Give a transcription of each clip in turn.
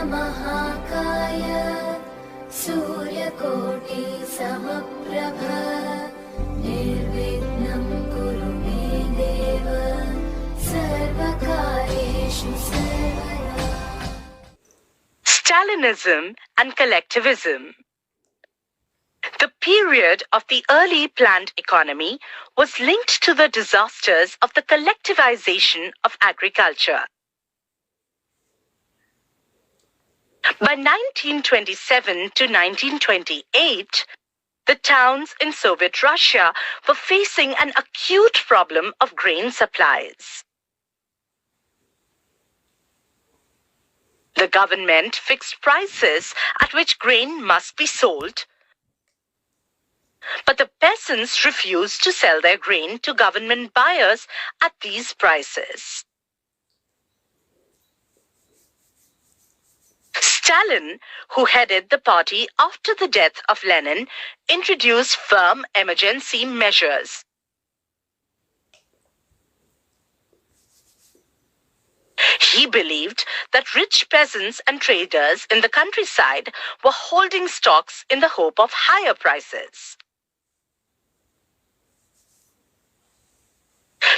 वक्रतुण्डमहाकाय सूर्यकोटि समप्रभ निर्विघ्नं कुरु मे देव सर्वकार्येषु सर्वदा. Stalinism and Collectivism. The period of the early planned economy was linked to the disasters of the collectivization of agriculture. By 1927 to 1928, the towns in Soviet Russia were facing an acute problem of grain supplies. The government fixed prices at which grain must be sold, but the peasants refused to sell their grain to government buyers at these prices. Stalin, who headed the party after the death of Lenin, introduced firm emergency measures. He believed that rich peasants and traders in the countryside were holding stocks in the hope of higher prices.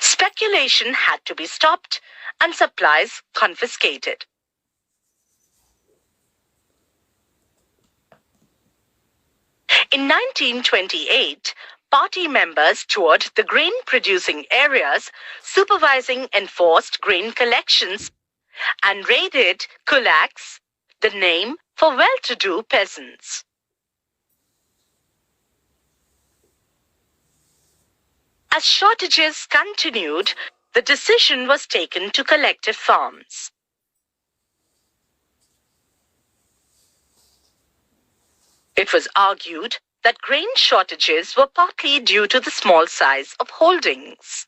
Speculation had to be stopped and supplies confiscated. In 1928, party members toured the grain-producing areas, supervising enforced grain collections, and raided kulaks, the name for well-to-do peasants. As shortages continued, the decision was taken to collective farms. It was argued that grain shortages were partly due to the small size of holdings.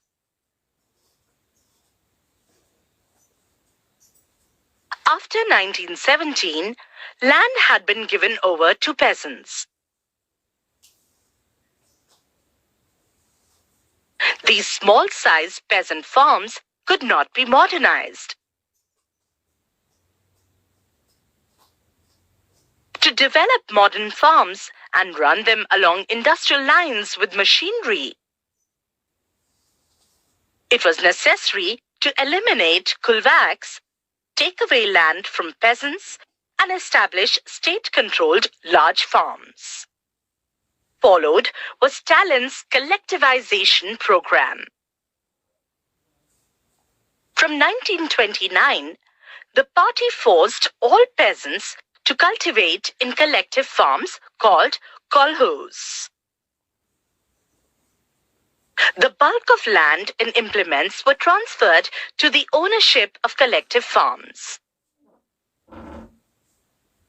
After 1917, land had been given over to peasants. These small-sized peasant farms could not be modernized. To develop modern farms and run them along industrial lines with machinery, it was necessary to eliminate kulaks, take away land from peasants, and establish state-controlled large farms. Followed was Stalin's collectivization program. From 1929, the party forced all peasants to cultivate in collective farms called kolkhoz. The bulk of land and implements were transferred to the ownership of collective farms.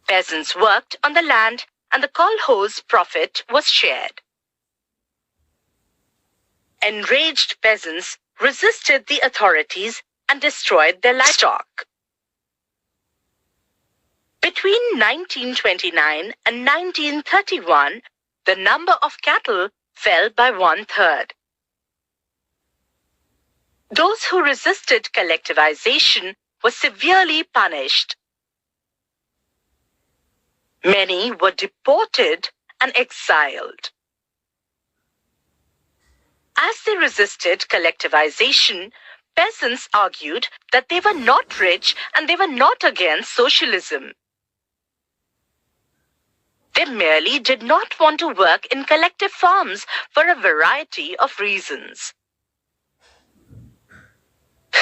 Peasants worked on the land and the kolkhoz profit was shared. Enraged peasants resisted the authorities and destroyed their livestock. Between 1929 and 1931, the number of cattle fell by 1/3. Those who resisted collectivization were severely punished. Many were deported and exiled. As they resisted collectivization, peasants argued that they were not rich and they were not against socialism. They merely did not want to work in collective farms for a variety of reasons.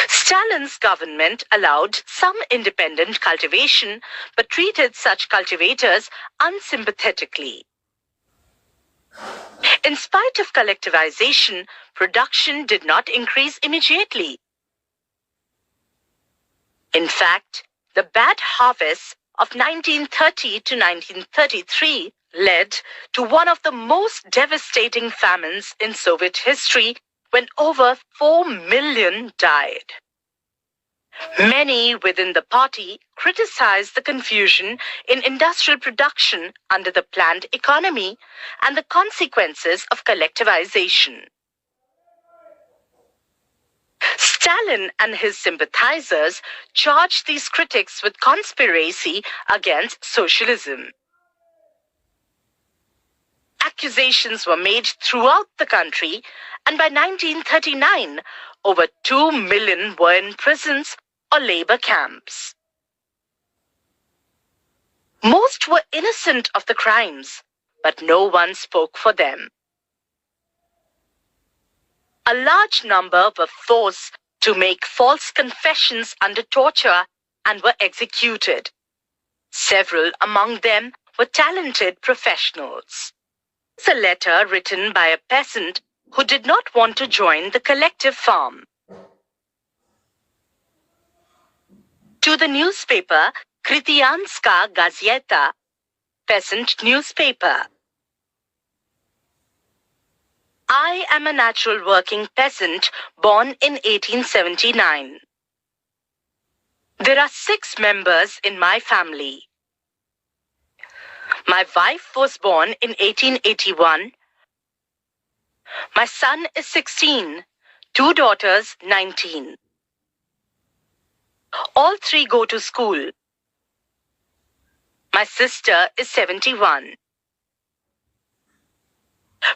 Stalin's government allowed some independent cultivation but treated such cultivators unsympathetically. In spite of collectivization, production did not increase immediately. In fact, the bad harvests of 1930 to 1933 led to one of the most devastating famines in Soviet history, when over 4 million died. Many within the party criticized the confusion in industrial production under the planned economy and the consequences of collectivization. Stalin and his sympathizers charged these critics with conspiracy against socialism. Accusations were made throughout the country, and by 1939, over 2 million were in prisons or labor camps. Most were innocent of the crimes, but no one spoke for them. A large number were forced to make false confessions under torture and were executed. Several among them were talented professionals. It's a letter written by a peasant who did not want to join the collective farm. To the newspaper Kritianska Gazeta, peasant newspaper. I am a natural working peasant born in 1879. There are 6 members in my family. My wife was born in 1881. My son is 16, 2 daughters 19. All 3 go to school. My sister is 71.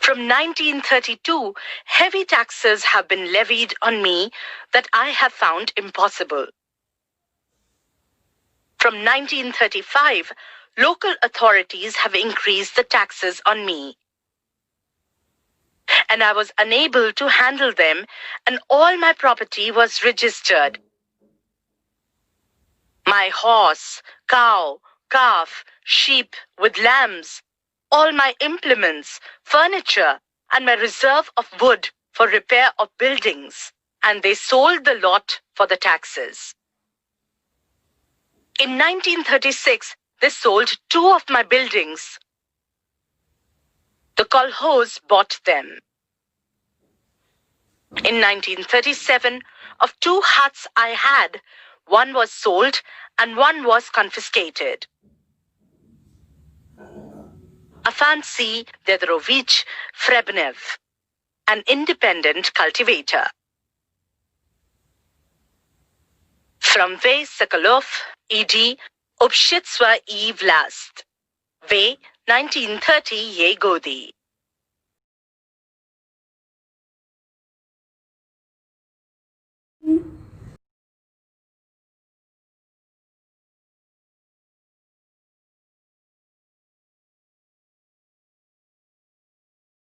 From 1932, heavy taxes have been levied on me that I have found impossible. From 1935, local authorities have increased the taxes on me, and I was unable to handle them, and all my property was registered. My horse, cow, calf, sheep with lambs, all my implements, furniture, and my reserve of wood for repair of buildings, and they sold the lot for the taxes. In 1936, they sold 2 of my buildings. The kolkhoz bought them. In 1937, of 2 huts I had, one was sold and one was confiscated. Afancy Dedorovich Frebnev, an independent cultivator. From V. Sokolov, E.D. Obshitswa E. Vlast. V. 1930 Ye Godi.